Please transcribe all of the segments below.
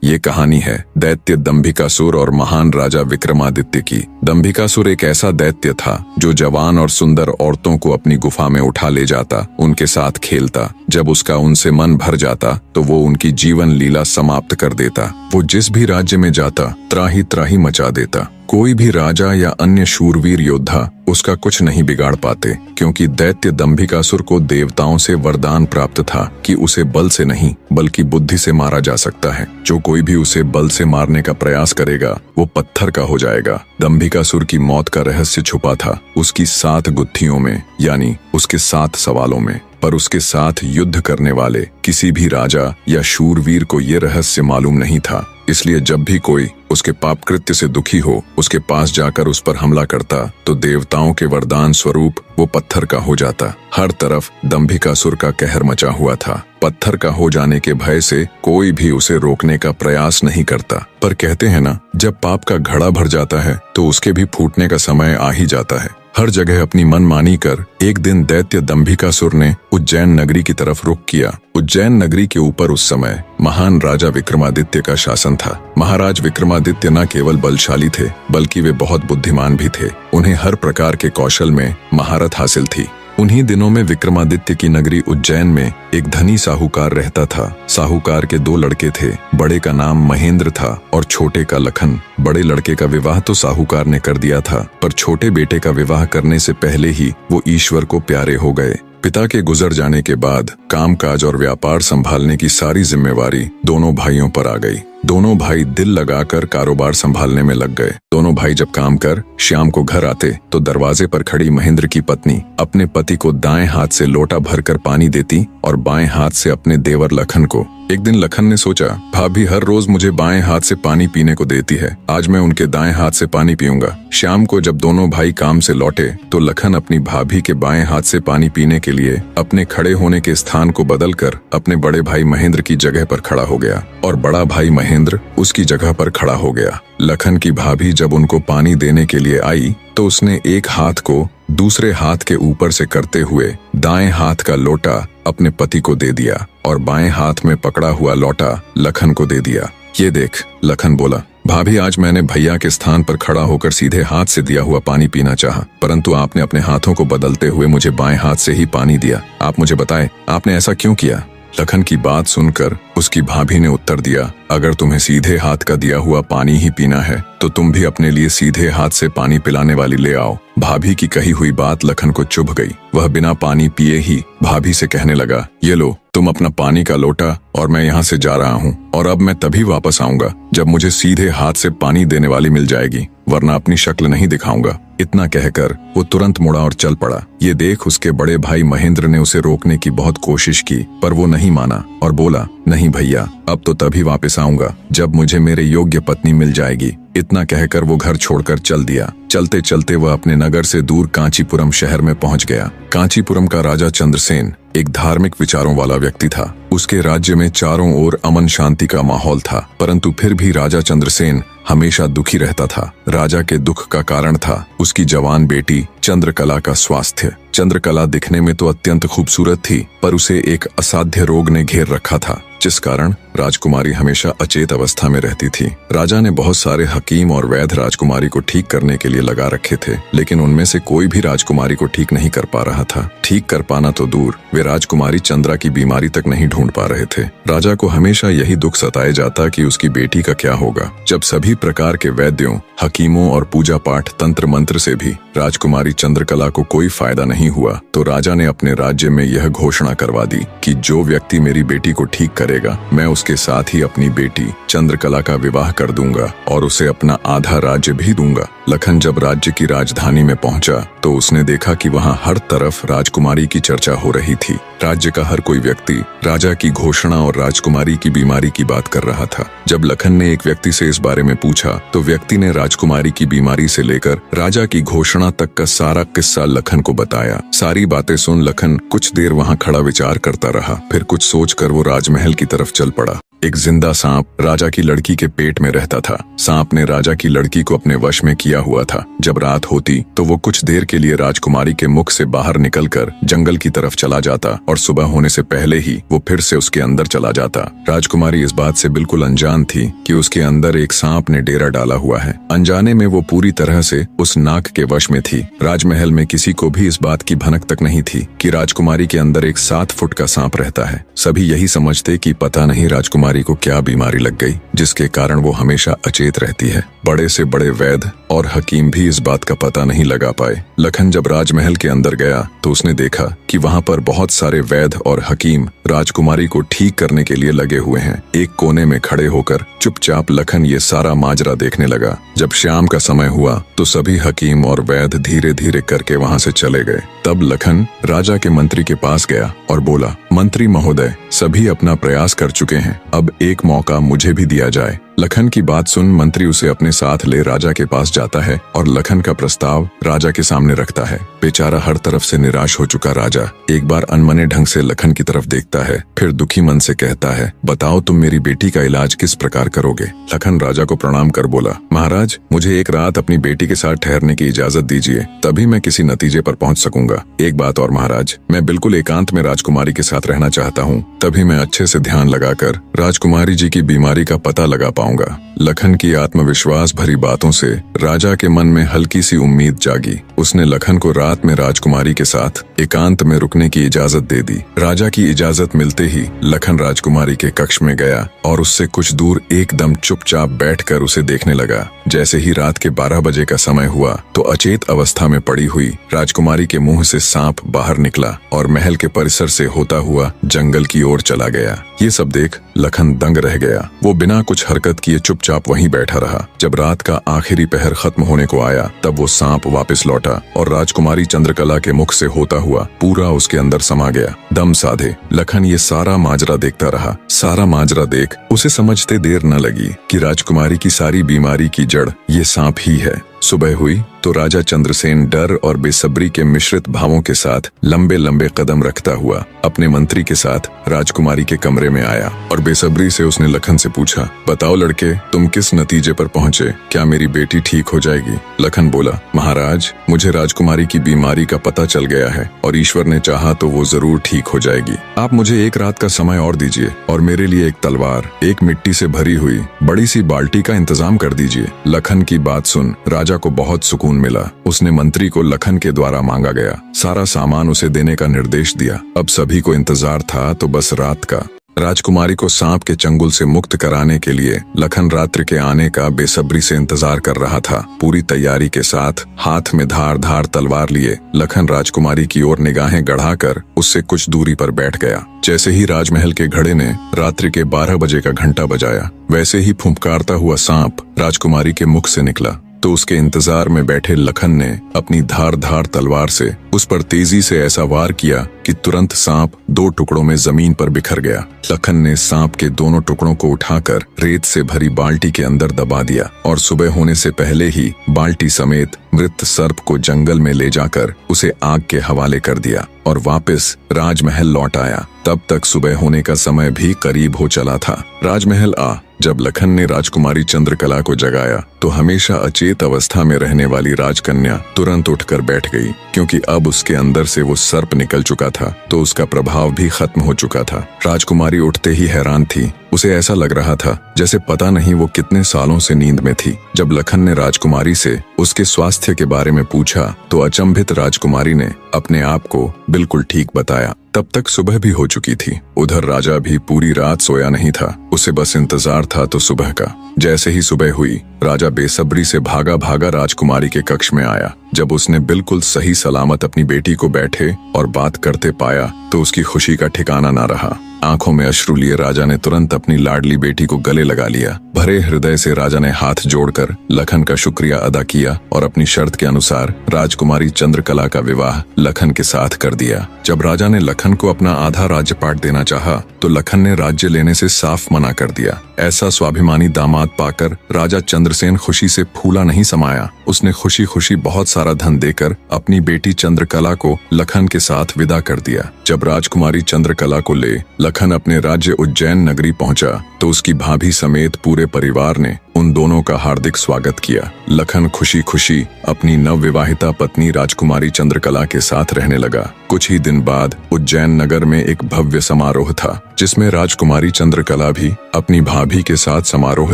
ये कहानी है दैत्य दंभिकासुर और महान राजा विक्रमादित्य की। दंभिकासुर एक ऐसा दैत्य था जो जवान और सुंदर औरतों को अपनी गुफा में उठा ले जाता, उनके साथ खेलता। जब उसका उनसे मन भर जाता तो वो उनकी जीवन लीला समाप्त कर देता। वो जिस भी राज्य में जाता त्राही त्राही मचा देता। कोई भी राजा या अन्य शूरवीर योद्धा उसका कुछ नहीं बिगाड़ पाते, क्योंकि दैत्य दंभिकासुर को देवताओं से वरदान प्राप्त था कि उसे बल से नहीं बल्कि बुद्धि से मारा जा सकता है। जो कोई भी उसे बल से मारने का प्रयास करेगा वो पत्थर का हो जाएगा। दंभिकासुर की मौत का रहस्य छुपा था उसकी 7 गुत्थियों में, यानी उसके 7 सवालों में। पर उसके साथ युद्ध करने वाले किसी भी राजा या शूरवीर को ये रहस्य मालूम नहीं था। इसलिए जब भी कोई उसके पाप कृत्य से दुखी हो उसके पास जाकर उस पर हमला करता तो देवताओं के वरदान स्वरूप वो पत्थर का हो जाता। हर तरफ दंभिकासुर का कहर मचा हुआ था। पत्थर का हो जाने के भय से कोई भी उसे रोकने का प्रयास नहीं करता। पर कहते हैं ना, जब पाप का घड़ा भर जाता है तो उसके भी फूटने का समय आ ही जाता है। हर जगह अपनी मनमानी कर एक दिन दैत्य दंभिकासुर ने उज्जैन नगरी की तरफ रुख किया। उज्जैन नगरी के ऊपर उस समय महान राजा विक्रमादित्य का शासन था। महाराज विक्रमादित्य न केवल बलशाली थे बल्कि वे बहुत बुद्धिमान भी थे। उन्हें हर प्रकार के कौशल में महारत हासिल थी। उन्हीं दिनों में विक्रमादित्य की नगरी उज्जैन में एक धनी साहूकार रहता था। साहूकार के 2 लड़के थे। बड़े का नाम महेंद्र था और छोटे का लखन। बड़े लड़के का विवाह तो साहूकार ने कर दिया था, पर छोटे बेटे का विवाह करने से पहले ही वो ईश्वर को प्यारे हो गए। पिता के गुजर जाने के बाद कामकाज और व्यापार संभालने की सारी जिम्मेवारी दोनों भाइयों पर आ गई। दोनों भाई दिल लगाकर कारोबार संभालने में लग गए। दोनों भाई जब काम कर शाम को घर आते तो दरवाजे पर खड़ी महेंद्र की पत्नी अपने पति को दाएं हाथ से लोटा भरकर पानी देती और बाएं हाथ से अपने देवर लखन को। एक दिन लखन ने सोचा, भाभी हर रोज मुझे बाएं हाथ से पानी पीने को देती है, आज मैं उनके दाएं हाथ से पानी पीऊंगा। शाम को जब दोनों भाई काम से लौटे तो लखन अपनी भाभी के बाएं हाथ से पानी पीने के लिए अपने खड़े होने के स्थान को बदलकर अपने बड़े भाई महेंद्र की जगह पर खड़ा हो गया और बड़ा भाई महेंद्र उसकी जगह पर खड़ा हो गया। लखन की भाभी जब उनको पानी देने के लिए आई तो उसने एक हाथ को दूसरे हाथ के ऊपर से करते हुए दाएं हाथ का लोटा अपने पति को दे दिया और बाएं हाथ में पकड़ा हुआ लोटा लखन को दे दिया। ये देख, लखन बोला, भाभी आज मैंने भैया के स्थान पर खड़ा होकर सीधे हाथ से दिया हुआ पानी पीना चाहा, परंतु आपने अपने हाथों को बदलते हुए मुझे बाएं हाथ से ही पानी दिया। आप मुझे बताएं, आपने ऐसा क्यों किया? लखन की बात सुनकर उसकी भाभी ने उत्तर दिया, अगर तुम्हें सीधे हाथ का दिया हुआ पानी ही पीना है तो तुम भी अपने लिए सीधे हाथ से पानी पिलाने वाली ले आओ। भाभी की कही हुई बात लखन को चुभ गई। वह बिना पानी पिए ही भाभी से कहने लगा, ये लो तुम अपना पानी का लोटा और मैं यहाँ से जा रहा हूँ और अब मैं तभी वापस आऊंगा जब मुझे सीधे हाथ से पानी देने वाली मिल जाएगी, वरना अपनी शक्ल नहीं दिखाऊंगा। इतना कहकर वो तुरंत मुड़ा और चल पड़ा। ये देख उसके बड़े भाई महेंद्र ने उसे रोकने की बहुत कोशिश की, पर वो नहीं माना और बोला, नहीं भैया, अब तो तभी वापस आऊंगा जब मुझे मेरे योग्य पत्नी मिल जाएगी। इतना कहकर वो घर छोड़कर चल दिया। चलते चलते वह अपने नगर से दूर कांचीपुरम शहर में पहुंच गया। कांचीपुरम का राजा चंद्रसेन एक धार्मिक विचारों वाला व्यक्ति था। उसके राज्य में चारों ओर अमन शांति का माहौल था, परंतु फिर भी राजा चंद्रसेन हमेशा दुखी रहता था। राजा के दुख का कारण था उसकी जवान बेटी चंद्रकला का स्वास्थ्य। चंद्रकला दिखने में तो अत्यंत खूबसूरत थी, पर उसे एक असाध्य रोग ने घेर रखा था, जिस कारण राजकुमारी हमेशा अचेत अवस्था में रहती थी। राजा ने बहुत सारे हकीम और वैद्य राजकुमारी को ठीक करने के लिए लगा रखे थे, लेकिन उनमें से कोई भी राजकुमारी को ठीक नहीं कर पा रहा था। ठीक कर पाना तो दूर, वे राजकुमारी चंद्रा की बीमारी तक नहीं ढूंढ पा रहे थे। राजा को हमेशा यही दुख सताए जाता कि उसकी बेटी का क्या होगा। जब सभी प्रकार के वैद्यों, हकीमों और पूजा पाठ तंत्र मंत्र से भी राजकुमारी चंद्रकला को कोई फायदा नहीं हुआ तो राजा ने अपने राज्य में यह घोषणा करवा दी कि जो व्यक्ति मेरी बेटी को ठीक करेगा, मैं उसके साथ ही अपनी बेटी चंद्रकला का विवाह कर दूंगा और उसे अपना आधा राज्य भी दूंगा। लखन जब राज्य की राजधानी में पहुंचा तो उसने देखा कि वहां हर तरफ राजकुमारी की चर्चा हो रही थी। राज्य का हर कोई व्यक्ति राजा की घोषणा और राजकुमारी की बीमारी की बात कर रहा था। जब लखन ने एक व्यक्ति से इस बारे में पूछा तो व्यक्ति ने राजकुमारी की बीमारी से लेकर राजा की घोषणा तक का सारा किस्सा लखन को बताया। सारी बातें सुन लखन कुछ देर वहां खड़ा विचार करता रहा, फिर कुछ सोचकर वो राजमहल की तरफ चल पड़ा। एक जिंदा सांप राजा की लड़की के पेट में रहता था। सांप ने राजा की लड़की को अपने वश में किया हुआ था। जब रात होती तो वो कुछ देर के लिए राजकुमारी के मुख से बाहर निकलकर जंगल की तरफ चला जाता और सुबह होने से पहले ही वो फिर से उसके अंदर चला जाता। राजकुमारी इस बात से बिल्कुल अनजान थी कि उसके अंदर एक सांप ने डेरा डाला हुआ है। अनजाने में वो पूरी तरह से उस नाग के वश में थी। राजमहल में किसी को भी इस बात की भनक तक नहीं थी कि राजकुमारी के अंदर एक 7 फुट का सांप रहता है। सभी यही समझते कि पता नहीं राजकुमारी को क्या बीमारी लग गई जिसके कारण वो हमेशा अचेत रहती है। बड़े से बड़े वैद्य और हकीम भी इस बात का पता नहीं लगा पाए। लखन जब राजमहल के अंदर गया तो उसने देखा कि वहाँ पर बहुत सारे वैद्य और हकीम राजकुमारी को ठीक करने के लिए लगे हुए हैं। एक कोने में खड़े होकर चुपचाप लखन ये सारा माजरा देखने लगा। जब शाम का समय हुआ तो सभी हकीम और वैद्य धीरे धीरे करके वहाँ से चले गए। तब लखन राजा के मंत्री के पास गया और बोला, मंत्री महोदय, सभी अपना प्रयास कर चुके हैं, अब एक मौका मुझे भी दिया जाए। लखन की बात सुन मंत्री उसे अपने साथ ले राजा के पास जाता है और लखन का प्रस्ताव राजा के सामने रखता है। बेचारा हर तरफ से निराश हो चुका राजा एक बार अनमने ढंग से लखन की तरफ देखता है, फिर दुखी मन से कहता है, बताओ तुम मेरी बेटी का इलाज किस प्रकार करोगे। लखन राजा को प्रणाम कर बोला, महाराज, मुझे एक रात अपनी बेटी के साथ ठहरने की इजाजत दीजिए, तभी मैं किसी नतीजे पर पहुंच सकूंगा। एक बात और महाराज, मैं बिल्कुल एकांत में राजकुमारी के साथ रहना चाहता हूँ, तभी मैं अच्छे से ध्यान लगाकर राजकुमारी जी की बीमारी का पता लगा पाऊंगा। लखन की आत्मविश्वास भरी बातों से राजा के मन में हल्की सी उम्मीद जागी। उसने लखन को रात में राजकुमारी के साथ एकांत में रुकने की इजाजत दे दी। राजा की इजाजत मिलते ही लखन राजकुमारी के कक्ष में गया और उससे कुछ दूर एकदम चुपचाप बैठकर उसे देखने लगा। जैसे ही रात के 12 बजे का समय हुआ तो अचेत अवस्था में पड़ी हुई राजकुमारी के मुंह से सांप बाहर निकला और महल के परिसर से होता हुआ जंगल की ओर चला गया। ये सब देख लखन दंग रह गया। वो बिना कुछ हरकत किए चुपचाप वहीं बैठा रहा। जब रात का आखिरी पहर खत्म होने को आया तब वो सांप वापस लौटा और राजकुमारी चंद्रकला के मुख से होता हुआ पूरा उसके अंदर समा गया। दम साधे लखन ये सारा माजरा देखता रहा। सारा माजरा देख उसे समझते देर न लगी कि राजकुमारी की सारी बीमारी की जड़ ये सांप ही है। सुबह हुई तो राजा चंद्रसेन डर और बेसब्री के मिश्रित भावों के साथ लंबे लंबे कदम रखता हुआ अपने मंत्री के साथ राजकुमारी के कमरे में आया और बेसब्री से उसने लखन से पूछा, बताओ लड़के, तुम किस नतीजे पर पहुंचे? क्या मेरी बेटी ठीक हो जाएगी? लखन बोला, महाराज, मुझे राजकुमारी की बीमारी का पता चल गया है और ईश्वर ने चाहा तो वो जरूर ठीक हो जाएगी। आप मुझे एक रात का समय और दीजिए और मेरे लिए एक तलवार, एक मिट्टी से भरी हुई बड़ी सी बाल्टी का इंतजाम कर दीजिए। लखन की बात सुन राजा को बहुत सुकून मिला। उसने मंत्री को लखन के द्वारा मांगा गया सारा सामान उसे देने का निर्देश दिया। अब सभी को इंतजार था तो बस रात का। राजकुमारी को सांप के चंगुल से मुक्त कराने के लिए लखन रात्रि के आने का बेसब्री से इंतजार कर रहा था। पूरी तैयारी के साथ हाथ में धार धार तलवार लिए लखन राजकुमारी की ओर निगाहें गढ़ाकर उससे कुछ दूरी पर बैठ गया। जैसे ही राजमहल के घड़े ने रात्रि के 12 बजे का घंटा बजाया, वैसे ही फुंफकारता हुआ सांप राजकुमारी के मुख से निकला तो उसके इंतजार में बैठे लखन ने अपनी धार धार तलवार से उस पर तेजी से ऐसा वार किया कि तुरंत सांप 2 टुकड़ों में जमीन पर बिखर गया। लखन ने सांप के दोनों टुकड़ों को उठाकर रेत से भरी बाल्टी के अंदर दबा दिया और सुबह होने से पहले ही बाल्टी समेत मृत सर्प को जंगल में ले जाकर उसे आग के हवाले कर दिया और वापस राजमहल लौट आया। तब तक सुबह होने का समय भी करीब हो चला था। राजमहल जब लखन ने राजकुमारी चंद्रकला को जगाया तो हमेशा अचेत अवस्था में रहने वाली राजकन्या तुरंत उठकर बैठ गई, क्योंकि अब उसके अंदर से वो सर्प निकल चुका था तो उसका प्रभाव भी खत्म हो चुका था। राजकुमारी उठते ही हैरान थी। उसे ऐसा लग रहा था जैसे पता नहीं वो कितने सालों से नींद में थी। जब लखन ने राजकुमारी से उसके स्वास्थ्य के बारे में पूछा तो अचंभित राजकुमारी ने अपने आप को बिल्कुल ठीक बताया। तब तक सुबह भी हो चुकी थी। उधर राजा भी पूरी रात सोया नहीं था। उसे बस इंतजार था तो सुबह का। जैसे ही सुबह हुई राजा बेसब्री से भागा भागा राजकुमारी के कक्ष में आया। जब उसने बिल्कुल सही सलामत अपनी बेटी को बैठे और बात करते पाया तो उसकी खुशी का ठिकाना ना रहा। आंखों में अश्रु लिए राजा ने तुरंत अपनी लाडली बेटी को गले लगा लिया। भरे हृदय से राजा ने हाथ जोड़कर लखन का शुक्रिया अदा किया और अपनी शर्त के अनुसार राजकुमारी चंद्रकला का विवाह लखन के साथ कर दिया। जब राजा ने लखन को अपना आधा राज्यपाट देना चाहा तो लखन ने राज्य लेने से साफ मना कर दिया। ऐसा स्वाभिमानी दामाद पाकर राजा चंद्रसेन खुशी से फूला नहीं समाया। उसने खुशी खुशी बहुत सारा धन देकर अपनी बेटी चंद्रकला को लखन के साथ विदा कर दिया। जब राजकुमारी चंद्रकला को ले लखन अपने राज्य उज्जैन नगरी पहुंचा तो उसकी भाभी समेत पूरे परिवार ने उन दोनों का हार्दिक स्वागत किया। लखन खुशी खुशी अपनी नवविवाहिता पत्नी राजकुमारी चंद्रकला के साथ रहने लगा। कुछ ही दिन बाद उज्जैन नगर में एक भव्य समारोह था जिसमें राजकुमारी चंद्रकला भी अपनी भाभी के साथ समारोह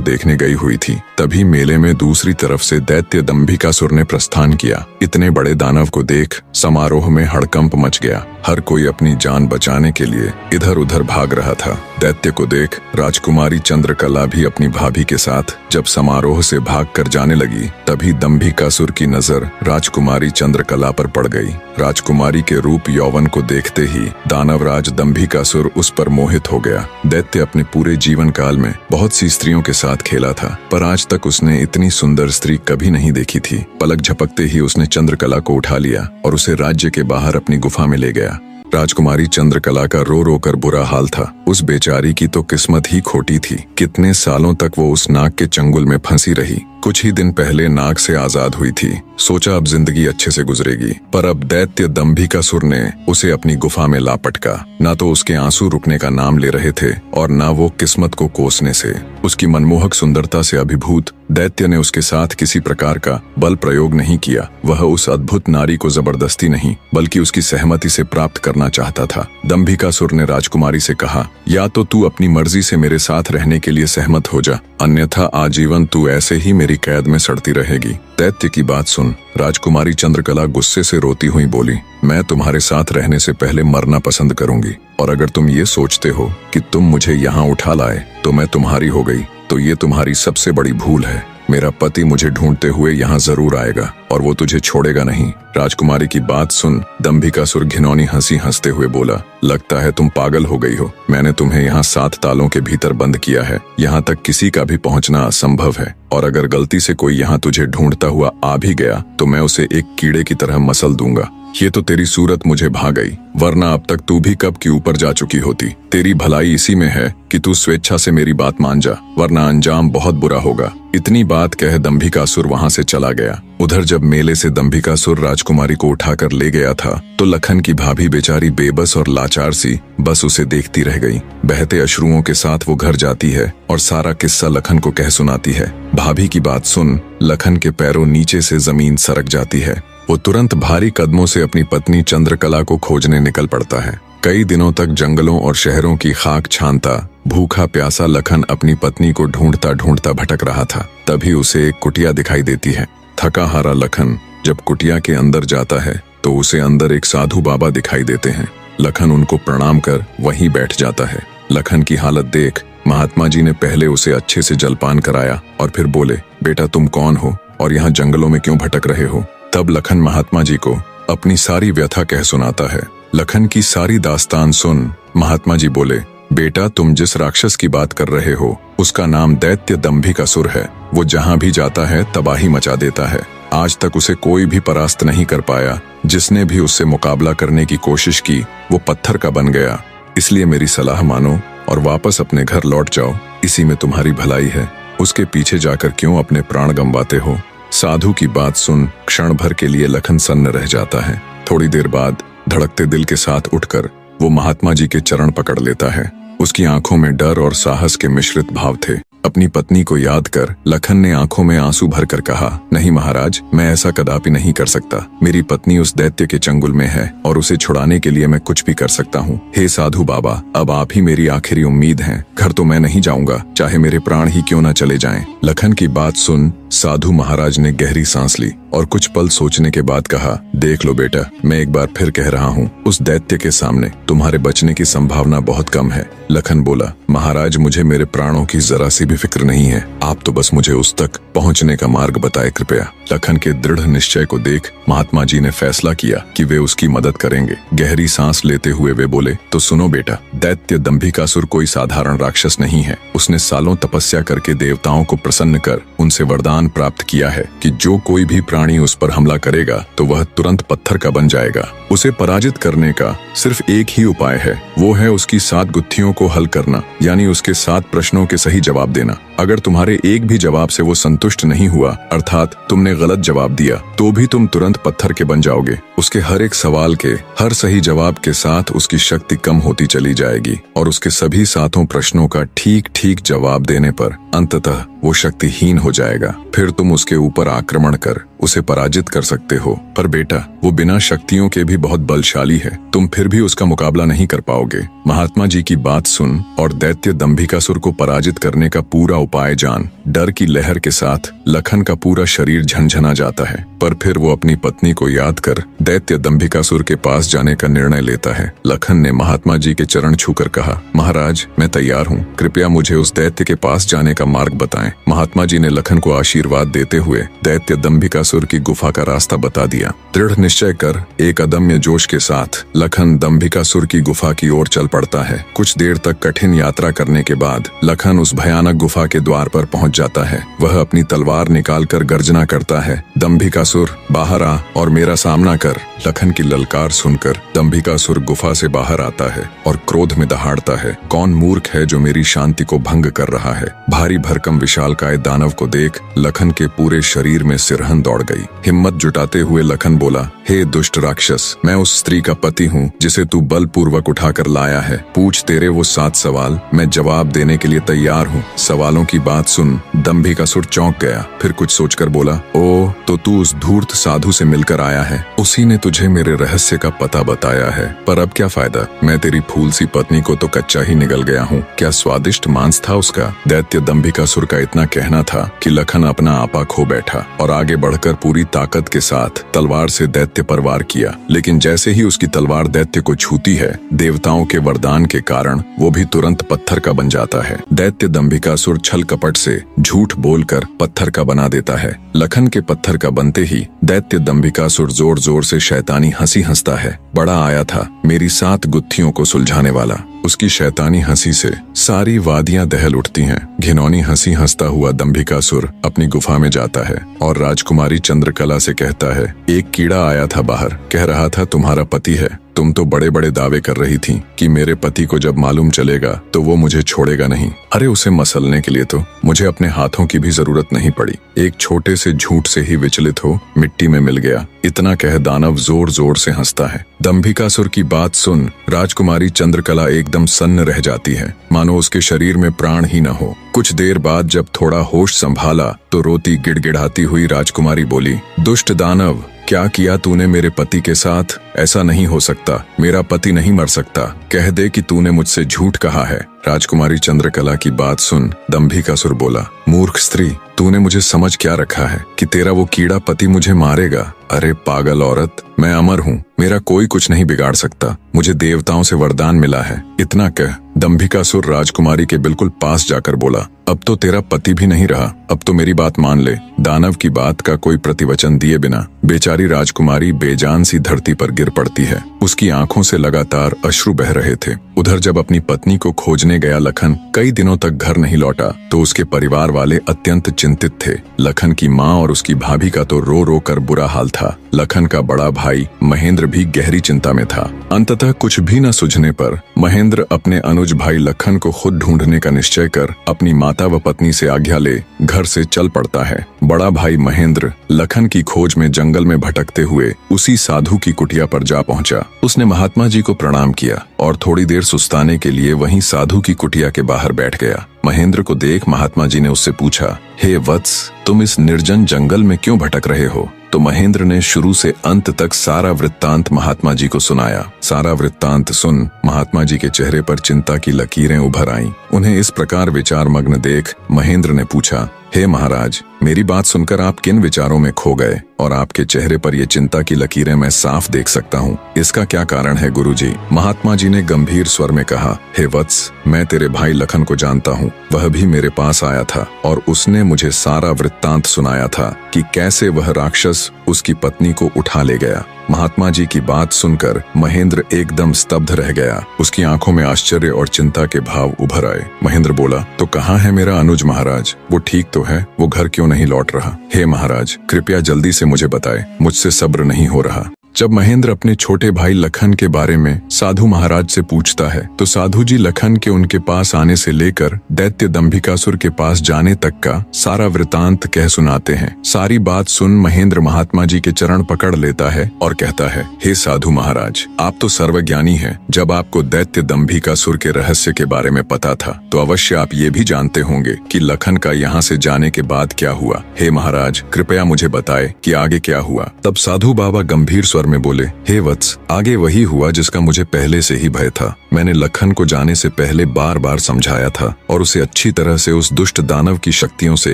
देखने गई हुई थी। तभी मेले में दूसरी तरफ से दैत्य दंभिकासुर ने प्रस्थान किया। इतने बड़े दानव को देख समारोह में हड़कंप मच गया। हर कोई अपनी जान बचाने के लिए इधर उधर भाग रहा था। दैत्य को देख राजकुमारी चंद्रकला भी अपनी भाभी के साथ जब समारोह से भागकर जाने लगी, तभी दंभिकासुर की नजर राजकुमारी चंद्रकला पर पड़ गई। राजकुमारी के रूप यौवन को देखते ही दानवराज दंभिकासुर उस पर मोहित हो गया। दैत्य अपने पूरे जीवन काल में बहुत सी स्त्रियों के साथ खेला था, पर आज तक उसने इतनी सुंदर स्त्री कभी नहीं देखी थी। पलक झपकते ही उसने चंद्रकला को उठा लिया और उसे राज्य के बाहर अपनी गुफा में ले गया। राजकुमारी चंद्रकला का रो रो कर बुरा हाल था। उस बेचारी की तो किस्मत ही खोटी थी। कितने सालों तक वो उस नाग के चंगुल में फंसी रही। कुछ ही दिन पहले नाग से आजाद हुई थी। सोचा अब जिंदगी अच्छे से गुजरेगी, पर अब दैत्य दंभिकासुर ने उसे अपनी गुफा में ला पटका। न तो उसके आंसू रुकने का नाम ले रहे थे और न वो किस्मत को कोसने से। उसकी मनमोहक सुंदरता से अभिभूत दैत्य ने उसके साथ किसी प्रकार का बल प्रयोग नहीं किया। वह उस अद्भुत नारी को जबरदस्ती नहीं बल्कि उसकी सहमति से प्राप्त करना चाहता था। दंभिकासुर ने राजकुमारी से कहा, या तो तू अपनी मर्जी से मेरे साथ रहने के लिए सहमत हो जा, अन्यथा आजीवन तू ऐसे ही मेरी कैद में सड़ती रहेगी। दैत्य की बात सुन राजकुमारी चंद्रकला गुस्से से रोती हुई बोली, मैं तुम्हारे साथ रहने से पहले मरना पसंद करूंगी, और अगर तुम ये सोचते हो कि तुम मुझे यहाँ उठा लाए तो मैं तुम्हारी हो गई, तो ये तुम्हारी सबसे बड़ी भूल है। मेरा पति मुझे ढूंढते हुए यहाँ जरूर आएगा और वो तुझे छोड़ेगा नहीं। राजकुमारी की बात सुन दंभिकासुर घिनौनी हंसी हंसते हुए बोला, लगता है तुम पागल हो गई हो। मैंने तुम्हें यहाँ 7 तालों के भीतर बंद किया है। यहाँ तक किसी का भी पहुँचना असंभव है, और अगर गलती से कोई यहाँ तुझे ढूंढता हुआ आ भी गया तो मैं उसे एक कीड़े की तरह मसल दूंगा। ये तो तेरी सूरत मुझे भा गई, वरना अब तक तू भी कब की ऊपर जा चुकी होती। तेरी भलाई इसी में है कि तू स्वेच्छा से मेरी बात मान जा, वरना अंजाम बहुत बुरा होगा। इतनी बात कह दंभिकासुर वहां से चला गया। उधर जब मेले से दंभिकासुर राजकुमारी को उठाकर ले गया था तो लखन की भाभी बेचारी बेबस और लाचार सी बस उसे देखती रह गई। बहते अश्रुओं के साथ वो घर जाती है और सारा किस्सा लखन को कह सुनाती है। भाभी की बात सुन लखन के पैरों नीचे से जमीन सरक जाती है। वो तुरंत भारी कदमों से अपनी पत्नी चंद्रकला को खोजने निकल पड़ता है। कई दिनों तक जंगलों और शहरों की खाक छानता भूखा प्यासा लखन अपनी पत्नी को ढूंढता ढूंढता भटक रहा था। तभी उसे एक कुटिया दिखाई देती है। थका हारा लखन जब कुटिया के अंदर जाता है तो उसे अंदर एक साधु बाबा दिखाई देते हैं। लखन उनको प्रणाम कर वहीं बैठ जाता है। लखन की हालत देख महात्मा जी ने पहले उसे अच्छे से जलपान कराया और फिर बोले, बेटा तुम कौन हो और यहाँ जंगलों में क्यों भटक रहे हो। तब लखन महात्मा जी को अपनी सारी व्यथा कह सुनाता है। लखन की सारी दास्तान सुन महात्मा जी बोले, बेटा तुम जिस राक्षस की बात कर रहे हो उसका नाम दैत्य दंभिकासुर है। वो जहाँ भी जाता है तबाही मचा देता है। आज तक उसे कोई भी परास्त नहीं कर पाया। जिसने भी उससे मुकाबला करने की कोशिश की वो पत्थर का बन गया। इसलिए मेरी सलाह मानो और वापस अपने घर लौट जाओ, इसी में तुम्हारी भलाई है। उसके पीछे जाकर क्यों अपने प्राण गंवाते हो। साधु की बात सुन क्षण भर के लिए लखन सन्न रह जाता है। थोड़ी देर बाद धड़कते दिल के साथ उठकर वो महात्मा जी के चरण पकड़ लेता है। उसकी आंखों में डर और साहस के मिश्रित भाव थे। अपनी पत्नी को याद कर लखन ने आंखों में आंसू भरकर कहा, नहीं महाराज, मैं ऐसा कदापि नहीं कर सकता। मेरी पत्नी उस दैत्य के चंगुल में है और उसे छुड़ाने के लिए मैं कुछ भी कर सकता हूँ। हे साधु बाबा, अब आप ही मेरी आखिरी उम्मीद हैं। घर तो मैं नहीं जाऊंगा, चाहे मेरे प्राण ही क्यों न चले जाएं। लखन की बात सुन साधु महाराज ने गहरी सांस ली और कुछ पल सोचने के बाद कहा, देख लो बेटा, मैं एक बार फिर कह रहा हूँ, उस दैत्य के सामने तुम्हारे बचने की संभावना बहुत कम है। लखन बोला, महाराज मुझे मेरे प्राणों की जरा सी भी फिक्र नहीं है। आप तो बस मुझे उस तक पहुँचने का मार्ग बताए कृपया। लखन के दृढ़ निश्चय को देख महात्मा जी ने फैसला किया कि वे उसकी मदद करेंगे। गहरी सांस लेते हुए वे बोले, तो सुनो बेटा, दैत्य दंभिकासुर कोई साधारण राक्षस नहीं है। उसने सालों तपस्या करके देवताओं को प्रसन्न कर उनसे वरदान वरदान प्राप्त किया है कि जो कोई भी प्राणी उस पर हमला करेगा तो वह तुरंत पत्थर का बन जाएगा। उसे पराजित करने का सिर्फ एक ही उपाय है, वो है उसकी 7 गुत्थियों को हल करना, यानी उसके 7 प्रश्नों के सही जवाब देना। अगर तुम्हारे एक भी जवाब से वो संतुष्ट नहीं हुआ, अर्थात तुमने गलत जवाब दिया, तो भी तुम तुरंत पत्थर के बन जाओगे। उसके हर एक सवाल के हर सही जवाब के साथ उसकी शक्ति कम होती चली जाएगी और उसके सभी 7 प्रश्नों का ठीक ठीक जवाब देने पर अंततः वो शक्तिहीन हो जाएगा। फिर तुम उसके ऊपर आक्रमण कर उसे पराजित कर सकते हो। पर बेटा, वो बिना शक्तियों के भी बहुत बलशाली है, तुम फिर भी उसका मुकाबला नहीं कर पाओगे। महात्मा जी की बात सुन और दैत्य दंभिकासुर को पराजित करने का पूरा उपाय जान। डर की लहर के साथ लखन का पूरा शरीर झनझना जाता है, पर फिर वो अपनी पत्नी को याद कर दैत्य दंभिकासुर के पास जाने का निर्णय लेता है। लखन ने महात्मा जी के चरण छूकर कहा, महाराज, मैं तैयार हूँ, कृपया मुझे उस दैत्य के पास जाने का मार्ग बताएं। महात्मा जी ने लखन को आशीर्वाद देते हुए दैत्य दंभिकासुर की गुफा का रास्ता बता दिया। दृढ़ निश्चय कर एक अदम्य जोश के साथ लखन दंभिकासुर की गुफा की ओर चल पड़ता है। कुछ देर तक कठिन यात्रा करने के बाद लखन उस भयानक गुफा के द्वार पर पहुंच जाता है। वह अपनी तलवार निकालकर गर्जना करता है, दंभिकासुर बाहर आ और मेरा सामना कर। लखन की ललकार सुनकर दंभिकासुर गुफा से बाहर आता है और क्रोध में दहाड़ता है, कौन मूर्ख है जो मेरी शांति को भंग कर रहा है। भारी भरकम विशालकाय दानव को देख लखन के पूरे शरीर में सिरहन दौड़ गई। हिम्मत जुटाते हुए लखन बोला, हे दुष्ट राक्षस, मैं उस स्त्री का पति हूँ जिसे तू बलपूर्वक उठाकर लाया है। पूछ तेरे वो 7 सवाल, मैं जवाब देने के लिए तैयार हूँ। सवालों की बात सुन दंभिकासुर चौंक गया, फिर कुछ सोचकर बोला, ओ तो तू उस धूर्त साधु से मिलकर आया है, उसी ने तुझे मेरे रहस्य का पता बताया है। पर अब क्या फायदा, मैं तेरी फूल सी पत्नी को तो कच्चा ही निगल गया हूँ। क्या स्वादिष्ट मांस था उसका। दैत्य दंभिकासुर का इतना कहना था कि लखन अपना आपा खो बैठा और आगे बढ़कर पूरी ताकत के साथ तलवार से दैत्य पर वार किया। लेकिन जैसे ही उसकी तलवार दैत्य को छूती है, देवताओं के वरदान के कारण वो भी तुरंत पत्थर का बन जाता है। दैत्य दंभिकासुर छल कपट से झूठ बोलकर पत्थर का बना देता है। लखन के पत्थर का बनते ही दैत्य दंभिकासुर जोर जोर से शैतानी हंसी हंसता है। बड़ा आया था मेरी 7 गुत्थियों को सुलझाने वाला। उसकी शैतानी हंसी से सारी वादियां दहल उठती हैं। घिनौनी हंसी हंसता हुआ दंभिकासुर अपनी गुफा में जाता है और राजकुमारी चंद्रकला से कहता है, एक कीड़ा आया था बाहर, कह रहा था तुम्हारा पति है। तुम तो बड़े बड़े दावे कर रही थी कि मेरे पति को जब मालूम चलेगा तो वो मुझे छोड़ेगा नहीं। अरे उसे मसलने के लिए तो मुझे अपने हाथों की भी जरूरत नहीं पड़ी, एक छोटे से झूठ से ही विचलित हो मिट्टी में मिल गया। इतना कह दानव जोर जोर से हंसता है। दंभिकासुर की बात सुन राजकुमारी चंद्रकला एकदम सन्न रह जाती है, मानो उसके शरीर में प्राण ही न हो। कुछ देर बाद जब थोड़ा होश संभाला तो रोती गिड़गिड़ाती हुई राजकुमारी बोली, दुष्ट दानव, क्या किया तूने मेरे पति के साथ। ऐसा नहीं हो सकता, मेरा पति नहीं मर सकता, कह दे कि तूने मुझसे झूठ कहा है। राजकुमारी चंद्रकला की बात सुन दंभिकासुर बोला, मूर्ख स्त्री, तूने मुझे समझ क्या रखा है कि तेरा वो कीड़ा पति मुझे मारेगा। अरे पागल औरत, मैं अमर हूँ, मेरा कोई कुछ नहीं बिगाड़ सकता, मुझे देवताओं से वरदान मिला है। इतना कह दंभिकासुर राजकुमारी के बिल्कुल पास जाकर बोला, अब तो तेरा पति भी नहीं रहा, अब तो मेरी बात मान ले। दानव की बात का कोई प्रतिवचन दिए बिना बेचारी राजकुमारी बेजान सी धरती पर गिर पड़ती है। उसकी आंखों से लगातार अश्रु बह रहे थे। उधर जब अपनी पत्नी को खोजने गया लखन कई दिनों तक घर नहीं लौटा तो उसके परिवार वाले अत्यंत चिंतित थे। लखन की माँ और उसकी भाभी का तो रो रो कर बुरा हाल था। लखन का बड़ा भाई महेंद्र भी गहरी चिंता में था। अंततः कुछ भी न सूझने पर महेंद्र अपने अनुज भाई लखन को खुद ढूंढने का निश्चय कर अपनी माता व पत्नी से आज्ञा ले घर से चल पड़ता है। बड़ा भाई महेंद्र लखन की खोज में जंगल में भटकते हुए उसी साधु की कुटिया पर जा पहुंचा। उसने महात्मा जी को प्रणाम किया और थोड़ी देर सुस्ताने के लिए वहीं साधु की कुटिया के बाहर बैठ गया। महेंद्र को देख महात्मा जी ने उससे पूछा, हे वत्स, तुम इस निर्जन जंगल में क्यों भटक रहे हो। तो महेंद्र ने शुरू से अंत तक सारा वृत्तांत महात्मा जी को सुनाया। सारा वृत्तांत सुन महात्मा जी के चेहरे पर चिंता की लकीरें उभर आईं। उन्हें इस प्रकार विचार मग्न देख महेंद्र ने पूछा, हे महाराज, मेरी बात सुनकर आप किन विचारों में खो गए और आपके चेहरे पर ये चिंता की लकीरें मैं साफ देख सकता हूँ। इसका क्या कारण है गुरुजी। महात्मा जी ने गंभीर स्वर में कहा, हे वत्स, मैं तेरे भाई लखन को जानता हूँ। वह भी मेरे पास आया था और उसने मुझे सारा वृत्तांत सुनाया था कि कैसे वह राक्षस उसकी पत्नी को उठा ले गया। महात्मा जी की बात सुनकर महेंद्र महेंद्र एकदम स्तब्ध रह गया। उसकी आंखों में आश्चर्य और चिंता के भाव उभर आए। महेंद्र बोला, तो कहाँ है मेरा अनुज महाराज? वो ठीक तो है, वो घर क्यों नहीं लौट रहा? हे महाराज, कृपया जल्दी से मुझे बताएं, मुझसे सब्र नहीं हो रहा। जब महेंद्र अपने छोटे भाई लखन के बारे में साधु महाराज से पूछता है तो साधु जी लखन के उनके पास आने से लेकर दैत्य दंभिकासुर के पास जाने तक का सारा वृतांत कह सुनाते हैं। सारी बात सुन महेंद्र महात्मा जी के चरण पकड़ लेता है और कहता है, हे साधु महाराज, आप तो सर्वज्ञानी हैं। जब आपको दैत्य दंभिकासुर के रहस्य के बारे में पता था तो अवश्य आप ये भी जानते होंगे कि लखन का यहाँ से जाने के बाद क्या हुआ। हे महाराज, कृपया मुझे बताए कि आगे क्या हुआ। तब साधु बाबा गंभीर स्वर में बोले, हे वत्स, आगे वही हुआ जिसका मुझे पहले से ही भय था। मैंने लखन को जाने से पहले बार बार समझाया था और उसे अच्छी तरह से उस दुष्ट दानव की शक्तियों से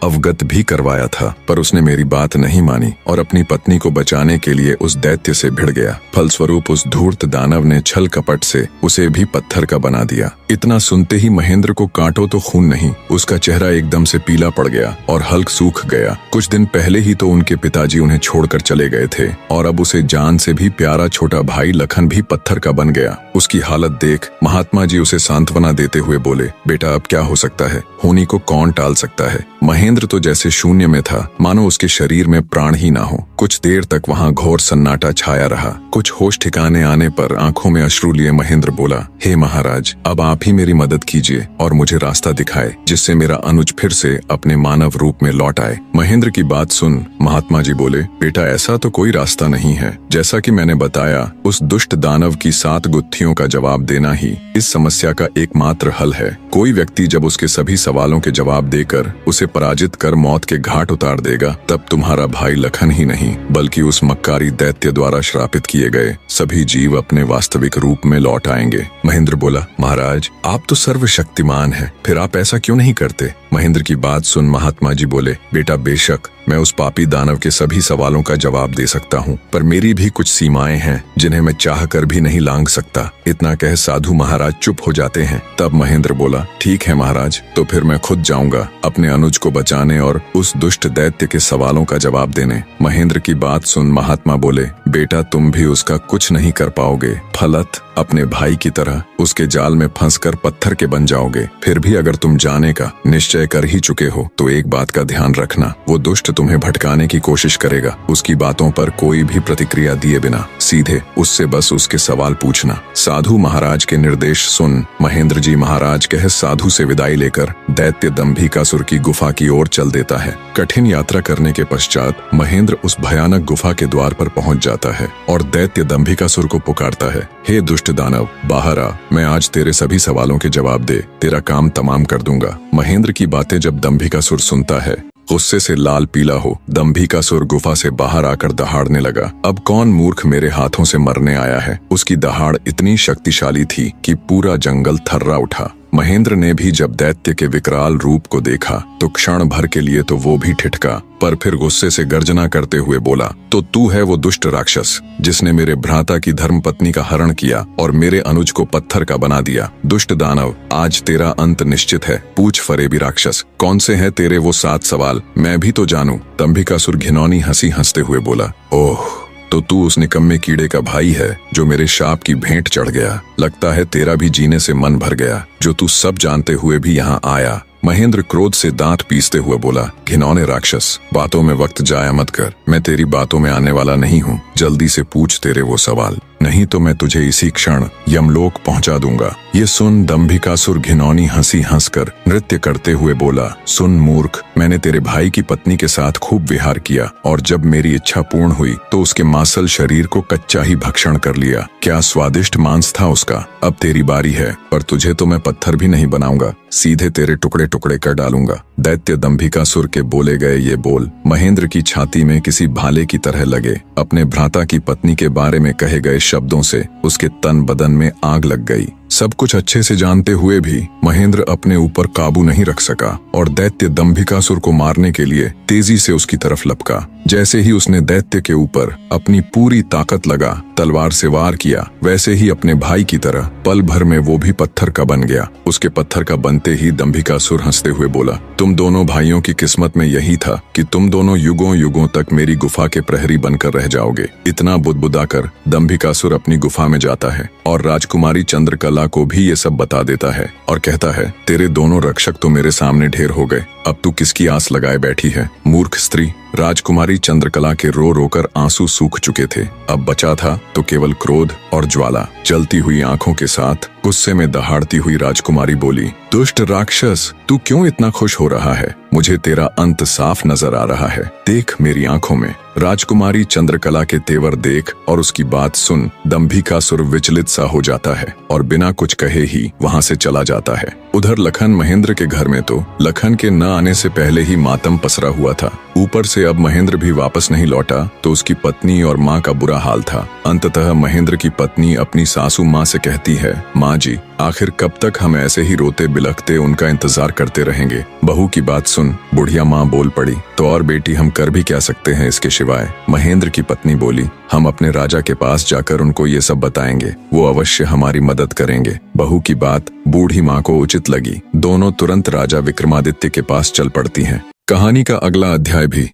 अवगत भी करवाया था, पर उसने मेरी बात नहीं मानी और अपनी पत्नी को बचाने के लिए उस दैत्य से भिड़ गया। फलस्वरूप उस धूर्त दानव ने छल कपट से उसे भी पत्थर का बना दिया। इतना सुनते ही महेंद्र को कांटो तो खून नहीं, उसका चेहरा एकदम से पीला पड़ गया और हल्क सूख गया। कुछ दिन पहले ही तो उनके पिताजी उन्हें छोड़कर चले गए थे और अब उसे जान से भी प्यारा छोटा भाई लखन भी पत्थर का बन गया। उसकी हालत देख महात्मा जी उसे सांत्वना देते हुए बोले, बेटा अब क्या हो सकता है, होनी को कौन टाल सकता है। महेंद्र तो जैसे शून्य में था, मानो उसके शरीर में प्राण ही ना हो। कुछ देर तक वहाँ घोर सन्नाटा छाया रहा। कुछ होश ठिकाने आने पर आंखों में अश्रु लिए महेंद्र बोला, हे महाराज, अब आप ही मेरी मदद कीजिए और मुझे रास्ता दिखाए जिससे मेरा अनुज फिर से अपने मानव रूप में लौट आए। महेंद्र की बात सुन महात्मा जी बोले, बेटा ऐसा तो कोई रास्ता नहीं है। जैसा कि मैंने बताया, उस दुष्ट दानव की 7 गुत्थियों का जवाब देना ही इस समस्या का एकमात्र हल है। कोई व्यक्ति जब उसके सभी सवालों के जवाब देकर उसे पराजित कर मौत के घाट उतार देगा, तब तुम्हारा भाई लखन ही नहीं बल्कि उस मक्कारी दैत्य द्वारा श्रापित किए गए सभी जीव अपने वास्तविक रूप में लौट आएंगे। महेंद्र बोला, महाराज आप तो सर्वशक्तिमान हैं, फिर आप ऐसा क्यों नहीं करते? महेंद्र की बात सुन महात्मा जी बोले, बेटा बेशक मैं उस पापी दानव के सभी सवालों का जवाब दे सकता हूँ, पर मेरी भी कुछ सीमाएं हैं जिन्हें मैं चाह कर भी नहीं लांघ सकता। इतना कह साधु महाराज चुप हो जाते हैं। तब महेंद्र बोला, ठीक है महाराज, तो फिर मैं खुद जाऊंगा अपने अनुज को बचाने और उस दुष्ट दैत्य के सवालों का जवाब देने। महेंद्र की बात सुन महात्मा बोले, बेटा तुम भी उसका कुछ नहीं कर पाओगे। फलत अपने भाई की तरह उसके जाल में फंसकर पत्थर के बन जाओगे। फिर भी अगर तुम जाने का निश्चय कर ही चुके हो तो एक बात का ध्यान रखना, वो दुष्ट तुम्हें भटकाने की कोशिश करेगा। उसकी बातों पर कोई भी प्रतिक्रिया दिए बिना सीधे उससे बस उसके सवाल पूछना। साधु महाराज के निर्देश सुन महेंद्र जी महाराज कह साधु से विदाई लेकर दैत्य दंभिकासुर की गुफा की ओर चल देता है। कठिन यात्रा करने के पश्चात महेंद्र उस भयानक गुफा के द्वार पर पहुंच जाता है और दैत्य दंभिकासुर को पुकारता है, हे दुष्ट दानव, बाहर आ, मैं आज तेरे सभी सवालों के जवाब दे तेरा काम तमाम कर दूंगा। महेंद्र की बातें जब दंभिकासुर सुनता है, गुस्से से लाल पीला हो दंभिकासुर गुफा से बाहर आकर दहाड़ने लगा। अब कौन मूर्ख मेरे हाथों से मरने आया है। उसकी दहाड़ इतनी शक्तिशाली थी कि पूरा जंगल थर्रा उठा। महेंद्र ने भी जब दैत्य के विकराल रूप को देखा तो क्षण भर के लिए तो वो भी ठिठका, पर फिर गुस्से से गर्जना करते हुए बोला, तो तू है वो दुष्ट राक्षस जिसने मेरे भ्राता की धर्मपत्नी का हरण किया और मेरे अनुज को पत्थर का बना दिया। दुष्ट दानव, आज तेरा अंत निश्चित है। पूछ फरेबी राक्षस, कौन से हैं तेरे वो 7 सवाल, मैं भी तो जानूं। दंभिकासुर घिनौनी हंसी हंसते हुए बोला, ओह, तो तू उस निकम्मे कीड़े का भाई है जो मेरे शाप की भेंट चढ़ गया। लगता है तेरा भी जीने से मन भर गया, जो तू सब जानते हुए भी यहाँ आया। महेंद्र क्रोध से दांत पीसते हुए बोला, घिनौने राक्षस, बातों में वक्त जाया मत कर। मैं तेरी बातों में आने वाला नहीं हूँ। जल्दी से पूछ तेरे वो सवाल, नहीं तो मैं तुझे इसी क्षण यमलोक पहुंचा दूंगा। ये सुन दंभिकासुर घिनौनी हंसी हंसकर नृत्य करते हुए बोला, सुन मूर्ख, मैंने तेरे भाई की पत्नी के साथ खूब विहार किया और जब मेरी इच्छा पूर्ण हुई तो उसके मांसल शरीर को कच्चा ही भक्षण कर लिया। क्या स्वादिष्ट मांस था उसका। अब तेरी बारी है, पर तुझे तो मैं पत्थर भी नहीं बनाऊंगा, सीधे तेरे टुकड़े टुकड़े कर डालूंगा। दैत्य दंभिकासुर के बोले गए ये बोल महेंद्र की छाती में किसी भाले की तरह लगे। अपने भ्राता की पत्नी के बारे में कहे गए शब्दों से उसके तन बदन में आग लग गई। सब कुछ अच्छे से जानते हुए भी महेंद्र अपने ऊपर काबू नहीं रख सका और दैत्य दंभिकासुर को मारने के लिए तेजी से उसकी तरफ लपका। जैसे ही उसने दैत्य के ऊपर अपनी पूरी ताकत लगा तलवार से वार किया, वैसे ही अपने भाई की तरह पल भर में वो भी पत्थर का बन गया। उसके पत्थर का बनते ही दंभिकासुर हंसते हुए बोला, तुम दोनों भाइयों की किस्मत में यही था कि तुम दोनों युगों युगों तक मेरी गुफा के प्रहरी बनकर रह जाओगे। इतना बुदबुदाकर दंभिकासुर अपनी गुफा में जाता है और राजकुमारी चंद्रकला को भी ये सब बता देता है और कहता है, तेरे दोनों रक्षक तो मेरे सामने ढेर हो गए, अब तू किसकी आस लगाए बैठी है, मूर्ख स्त्री। राजकुमारी चंद्रकला के रो रोकर आंसू सूख चुके थे, अब बचा था तो केवल क्रोध और ज्वाला। जलती हुई आंखों के साथ गुस्से में दहाड़ती हुई राजकुमारी बोली, दुष्ट राक्षस, तू क्यों इतना खुश हो रहा है? मुझे तेरा अंत साफ नजर आ रहा है, देख मेरी आंखों में। राजकुमारी चंद्रकला के तेवर देख और उसकी बात सुन दंभिकासुर विचलित सा हो जाता है और बिना कुछ कहे ही वहां से चला जाता है। उधर लखन महेंद्र के घर में तो लखन के न आने से पहले ही मातम पसरा हुआ था। ऊपर से अब महेंद्र भी वापस नहीं लौटा तो उसकी पत्नी और माँ का बुरा हाल था। अंततः महेंद्र की पत्नी अपनी सासू माँ से कहती है, माँ जी, आखिर कब तक हम ऐसे ही रोते बिलखते उनका इंतजार करते रहेंगे? बहू की बात सुन, बुढ़िया माँ बोल पड़ी, तो और बेटी हम कर भी क्या सकते हैं इसके सिवाय? महेंद्र की पत्नी बोली, हम अपने राजा के पास जाकर उनको ये सब बताएंगे, वो अवश्य हमारी मदद करेंगे। बहू की बात बूढ़ी माँ को उचित लगी। दोनों तुरंत राजा विक्रमादित्य के पास चल पड़ती हैं। कहानी का अगला अध्याय भी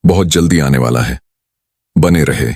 बहुत जल्दी आने वाला है, बने रहे।